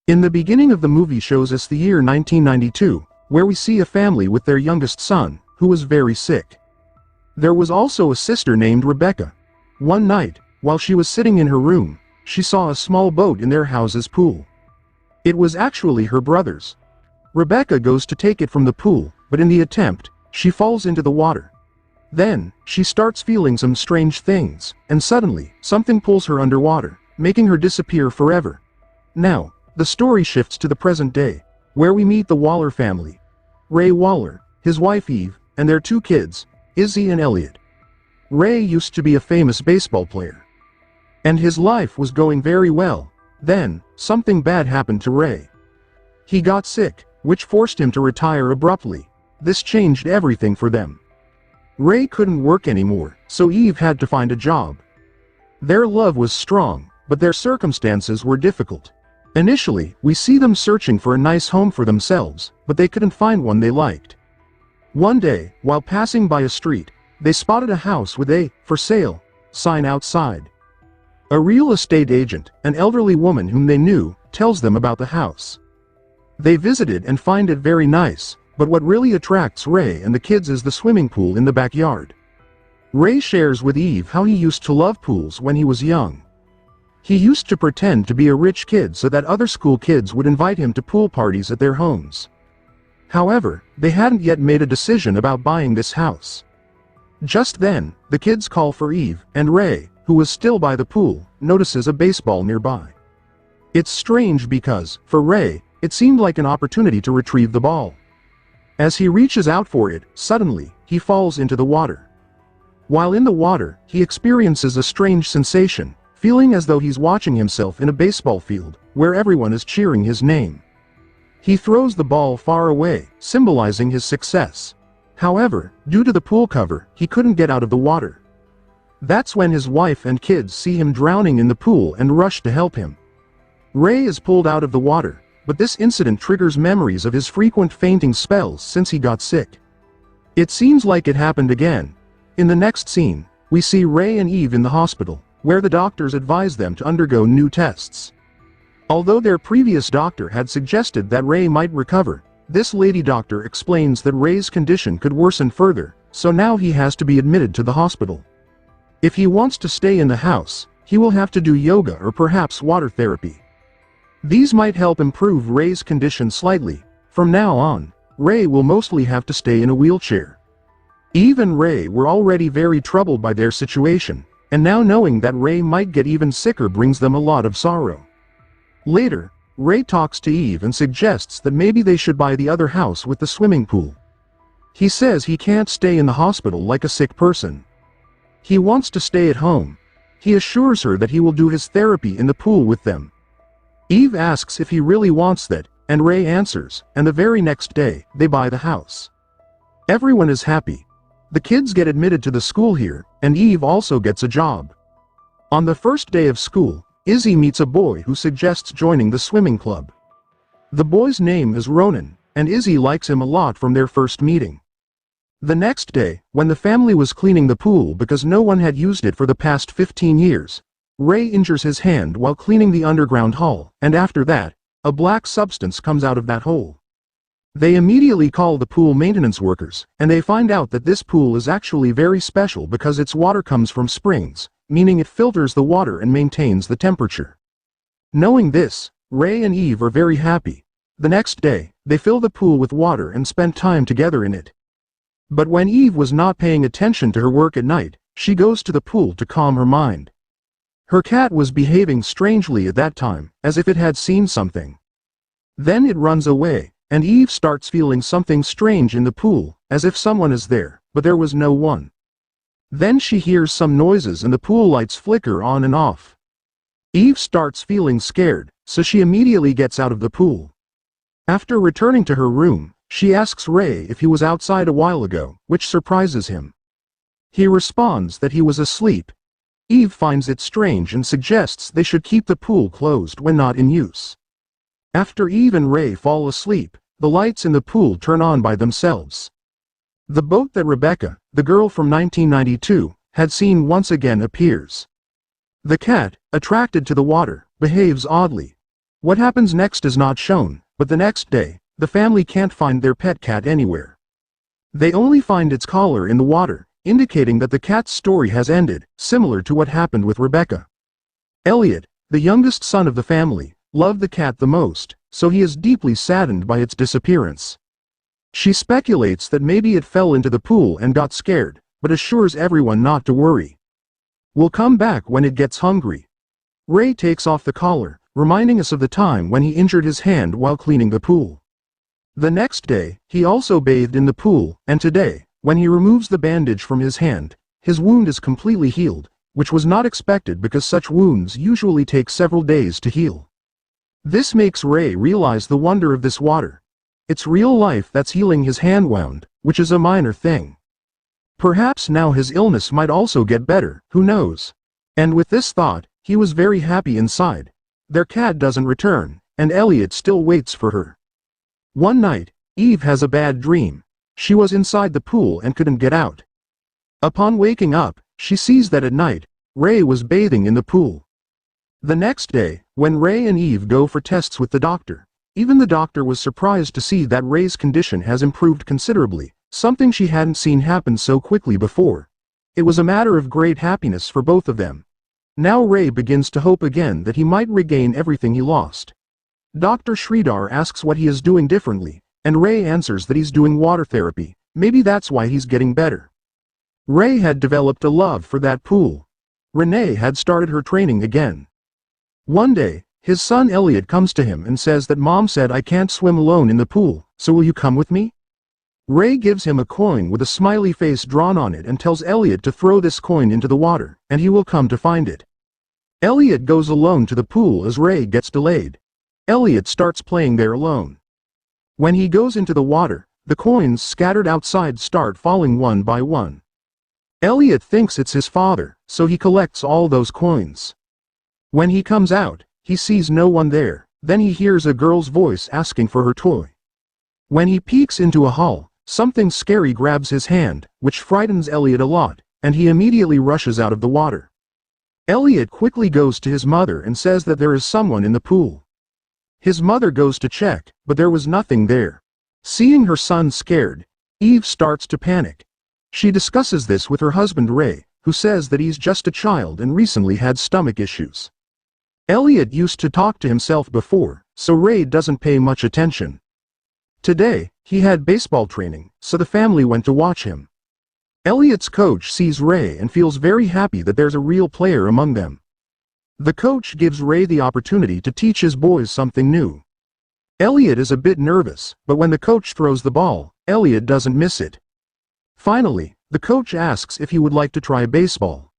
In the beginning of the movie shows us the year 1992, where we see a family with their youngest son, who was very sick. There was also a sister named Rebecca. One night, while she was sitting in her room, she saw a small boat in their house's pool. It was actually her brother's. Rebecca goes to take it from the pool, but in the attempt, she falls into the water. Then, she starts feeling some strange things, and suddenly, something pulls her underwater, making her disappear forever. Now, the story shifts to the present day, where we meet the Waller family. Ray Waller, his wife Eve, and their two kids, Izzy and Elliot. Ray used to be a famous baseball player, and his life was going very well. Then, something bad happened to Ray. He got sick, which forced him to retire abruptly. This changed everything for them. Ray couldn't work anymore, so Eve had to find a job. Their love was strong, but their circumstances were difficult. Initially, we see them searching for a nice home for themselves, but they couldn't find one they liked. One day, while passing by a street, they spotted a house with a "for sale" sign outside. A real estate agent, an elderly woman whom they knew, tells them about the house. They visited and find it very nice, but what really attracts Ray and the kids is the swimming pool in the backyard. Ray shares with Eve how he used to love pools when he was young. He used to pretend to be a rich kid so that other school kids would invite him to pool parties at their homes. However, they hadn't yet made a decision about buying this house. Just then, the kids call for Eve, and Ray, who was still by the pool, notices a baseball nearby. It's strange because, for Ray, it seemed like an opportunity to retrieve the ball. As he reaches out for it, suddenly, he falls into the water. While in the water, he experiences a strange sensation, feeling as though he's watching himself in a baseball field, where everyone is cheering his name. He throws the ball far away, symbolizing his success. However, due to the pool cover, he couldn't get out of the water. That's when his wife and kids see him drowning in the pool and rush to help him. Ray is pulled out of the water, but this incident triggers memories of his frequent fainting spells since he got sick. It seems like it happened again. In the next scene, we see Ray and Eve in the hospital, where the doctors advise them to undergo new tests. Although their previous doctor had suggested that Ray might recover, this lady doctor explains that Ray's condition could worsen further, so now he has to be admitted to the hospital. If he wants to stay in the house, he will have to do yoga or perhaps water therapy. These might help improve Ray's condition slightly. From now on, Ray will mostly have to stay in a wheelchair. Eve and Ray were already very troubled by their situation, and now knowing that Ray might get even sicker brings them a lot of sorrow. Later, Ray talks to Eve and suggests that maybe they should buy the other house with the swimming pool. He says he can't stay in the hospital like a sick person. He wants to stay at home. He assures her that he will do his therapy in the pool with them. Eve asks if he really wants that, and Ray answers, and the very next day, they buy the house. Everyone is happy. The kids get admitted to the school here, and Eve also gets a job. On the first day of school, Izzy meets a boy who suggests joining the swimming club. The boy's name is Ronan, and Izzy likes him a lot from their first meeting. The next day, when the family was cleaning the pool because no one had used it for the past 15 years, Ray injures his hand while cleaning the underground hall, and after that, a black substance comes out of that hole. They immediately call the pool maintenance workers, and they find out that this pool is actually very special because its water comes from springs, meaning it filters the water and maintains the temperature. Knowing this, Ray and Eve are very happy. The next day, they fill the pool with water and spend time together in it. But when Eve was not paying attention to her work at night, she goes to the pool to calm her mind. Her cat was behaving strangely at that time, as if it had seen something. Then it runs away, and Eve starts feeling something strange in the pool, as if someone is there, but there was no one. Then she hears some noises and the pool lights flicker on and off. Eve starts feeling scared, so she immediately gets out of the pool. After returning to her room, she asks Ray if he was outside a while ago, which surprises him. He responds that he was asleep. Eve finds it strange and suggests they should keep the pool closed when not in use. After Eve and Ray fall asleep, the lights in the pool turn on by themselves. The boat that Rebecca, the girl from 1992, had seen once again appears. The cat, attracted to the water, behaves oddly. What happens next is not shown, but the next day, the family can't find their pet cat anywhere. They only find its collar in the water, indicating that the cat's story has ended, similar to what happened with Rebecca. Elliot, the youngest son of the family, loved the cat the most, so he is deeply saddened by its disappearance. She speculates that maybe it fell into the pool and got scared, but assures everyone not to worry. We'll come back when it gets hungry. Ray takes off the collar, reminding us of the time when he injured his hand while cleaning the pool. The next day, he also bathed in the pool, and today, when he removes the bandage from his hand, his wound is completely healed, which was not expected because such wounds usually take several days to heal. This makes Ray realize the wonder of this water. It's real life that's healing his hand wound, which is a minor thing. Perhaps now his illness might also get better, who knows? And with this thought, he was very happy inside. Their cat doesn't return, and Elliot still waits for her. One night, Eve has a bad dream. She was inside the pool and couldn't get out. Upon waking up, she sees that at night, Ray was bathing in the pool. The next day, when Ray and Eve go for tests with the doctor, even the doctor was surprised to see that Ray's condition has improved considerably, something she hadn't seen happen so quickly before. It was a matter of great happiness for both of them. Now Ray begins to hope again that he might regain everything he lost. Dr. Sridhar asks what he is doing differently, and Ray answers that he's doing water therapy. Maybe that's why he's getting better. Ray had developed a love for that pool. Renee had started her training again. One day, his son Elliot comes to him and says that Mom said I can't swim alone in the pool, so will you come with me? Ray gives him a coin with a smiley face drawn on it and tells Elliot to throw this coin into the water, and he will come to find it. Elliot goes alone to the pool as Ray gets delayed. Elliot starts playing there alone. When he goes into the water, the coins scattered outside start falling one by one. Elliot thinks it's his father, so he collects all those coins. When he comes out, he sees no one there, then he hears a girl's voice asking for her toy. When he peeks into a hall, something scary grabs his hand, which frightens Elliot a lot, and he immediately rushes out of the water. Elliot quickly goes to his mother and says that there is someone in the pool. His mother goes to check, but there was nothing there. Seeing her son scared, Eve starts to panic. She discusses this with her husband Ray, who says that he's just a child and recently had stomach issues. Elliot used to talk to himself before, so Ray doesn't pay much attention. Today, he had baseball training, so the family went to watch him. Elliot's coach sees Ray and feels very happy that there's a real player among them. The coach gives Ray the opportunity to teach his boys something new. Elliot is a bit nervous, but when the coach throws the ball, Elliot doesn't miss it. Finally, the coach asks if he would like to try baseball.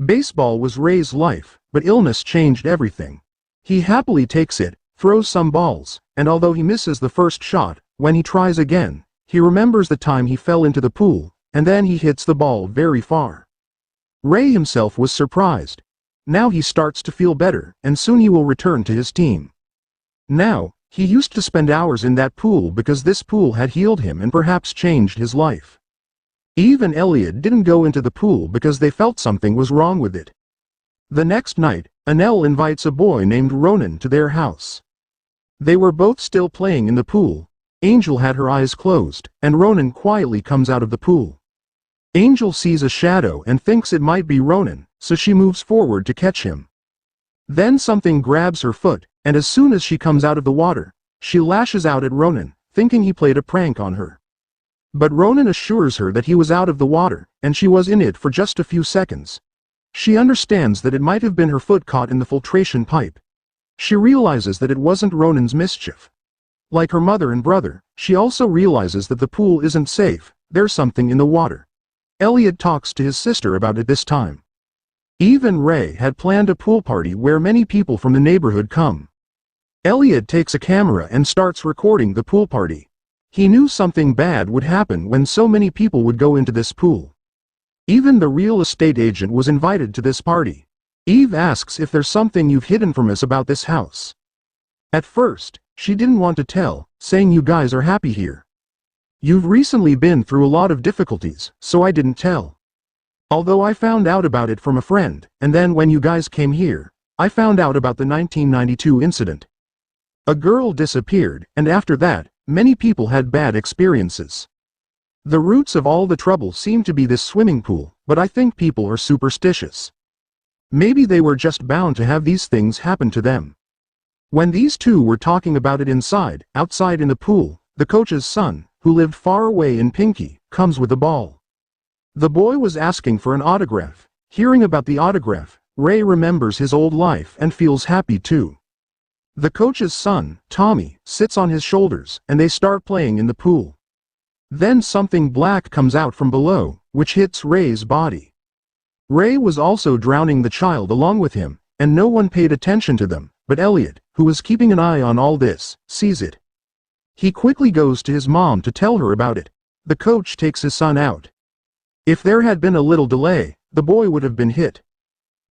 Baseball was Ray's life, but illness changed everything. He happily takes it, throws some balls, and although he misses the first shot, when he tries again, he remembers the time he fell into the pool, and then he hits the ball very far. Ray himself was surprised. Now he starts to feel better, and soon he will return to his team. Now, he used to spend hours in that pool because this pool had healed him and perhaps changed his life. Eve and Elliot didn't go into the pool because they felt something was wrong with it. The next night, Anel invites a boy named Ronan to their house. They were both still playing in the pool. Angel had her eyes closed, and Ronan quietly comes out of the pool. Angel sees a shadow and thinks it might be Ronan, so she moves forward to catch him. Then something grabs her foot, and as soon as she comes out of the water, she lashes out at Ronan, thinking he played a prank on her. But Ronan assures her that he was out of the water, and she was in it for just a few seconds. She understands that it might have been her foot caught in the filtration pipe. She realizes that it wasn't Ronan's mischief. Like her mother and brother, she also realizes that the pool isn't safe, there's something in the water. Elliot talks to his sister about it this time. Eve and Ray had planned a pool party where many people from the neighborhood come. Elliot takes a camera and starts recording the pool party. He knew something bad would happen when so many people would go into this pool. Even the real estate agent was invited to this party. Eve asks if there's something you've hidden from us about this house. At first, she didn't want to tell, saying you guys are happy here. You've recently been through a lot of difficulties, so I didn't tell. Although I found out about it from a friend, and then when you guys came here, I found out about the 1992 incident. A girl disappeared, and after that, many people had bad experiences. The roots of all the trouble seem to be this swimming pool, but I think people are superstitious. Maybe they were just bound to have these things happen to them. When these two were talking about it outside in the pool, the coach's son, who lived far away in Pinky, comes with a ball. The boy was asking for an autograph. Hearing about the autograph, Ray remembers his old life and feels happy too. The coach's son, Tommy, sits on his shoulders, and they start playing in the pool. Then something black comes out from below, which hits Ray's body. Ray was also drowning the child along with him, and no one paid attention to them, but Elliot, who was keeping an eye on all this, sees it. He quickly goes to his mom to tell her about it. The coach takes his son out. If there had been a little delay, the boy would have been hit.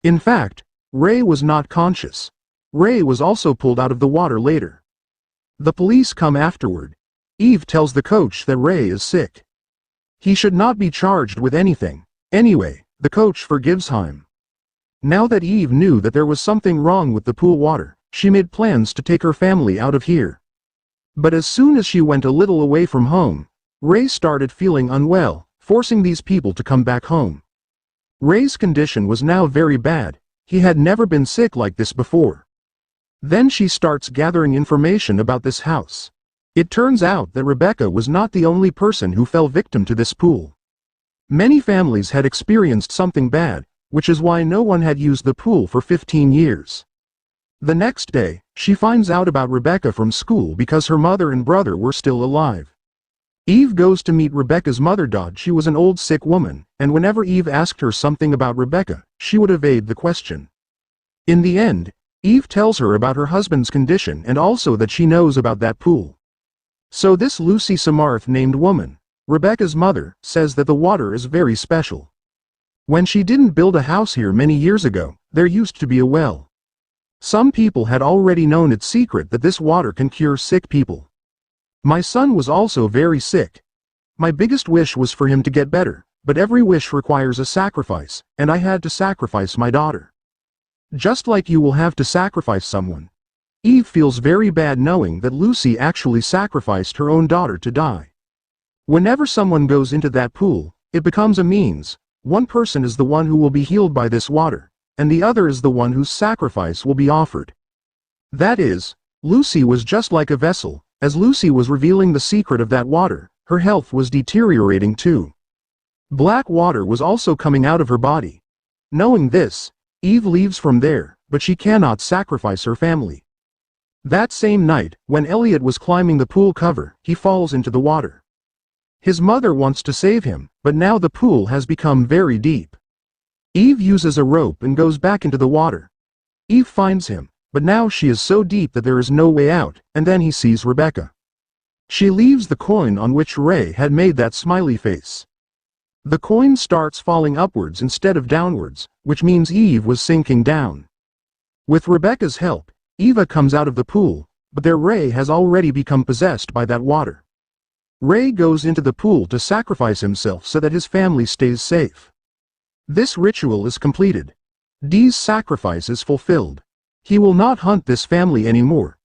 In fact, Ray was not conscious. Ray was also pulled out of the water later. The police come afterward. Eve tells the coach that Ray is sick. He should not be charged with anything. Anyway, the coach forgives him. Now that Eve knew that there was something wrong with the pool water, she made plans to take her family out of here. But as soon as she went a little away from home, Ray started feeling unwell, forcing these people to come back home. Ray's condition was now very bad. He had never been sick like this before. Then she starts gathering information about this house. It turns out that Rebecca was not the only person who fell victim to this pool. Many families had experienced something bad, which is why no one had used the pool for 15 years. The next day, she finds out about Rebecca from school because her mother and brother were still alive. Eve goes to meet Rebecca's mother. She was an old sick woman, and whenever Eve asked her something about Rebecca, she would evade the question. In the end, Eve tells her about her husband's condition and also that she knows about that pool. So this Lucy Samarth named woman, Rebecca's mother, says that the water is very special. When she didn't build a house here many years ago, there used to be a well. Some people had already known its secret that this water can cure sick people. My son was also very sick. My biggest wish was for him to get better, but every wish requires a sacrifice, and I had to sacrifice my daughter. Just like you will have to sacrifice someone. Eve feels very bad knowing that Lucy actually sacrificed her own daughter to die. Whenever someone goes into that pool, it becomes a means. One person is the one who will be healed by this water, and the other is the one whose sacrifice will be offered. That is, Lucy was just like a vessel. As Lucy was revealing the secret of that water, her health was deteriorating too. Black water was also coming out of her body. Knowing this, Eve leaves from there, but she cannot sacrifice her family. That same night, when Elliot was climbing the pool cover, he falls into the water. His mother wants to save him, but now the pool has become very deep. Eve uses a rope and goes back into the water. Eve finds him, but now she is so deep that there is no way out, and then he sees Rebecca. She leaves the coin on which Ray had made that smiley face. The coin starts falling upwards instead of downwards, which means Eve was sinking down. With Rebecca's help, Eva comes out of the pool, but their Ray has already become possessed by that water. Ray goes into the pool to sacrifice himself so that his family stays safe. This ritual is completed. Dee's sacrifice is fulfilled. He will not hunt this family anymore.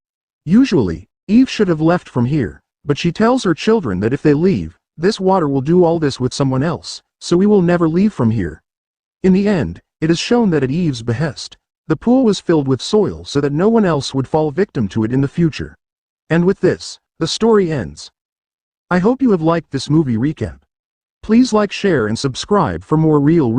Usually, Eve should have left from here, but she tells her children that if they leave, this water will do all this with someone else, so we will never leave from here. In the end, it is shown that at Eve's behest, the pool was filled with soil so that no one else would fall victim to it in the future. And with this, the story ends. I hope you have liked this movie recap. Please like, share and subscribe for more real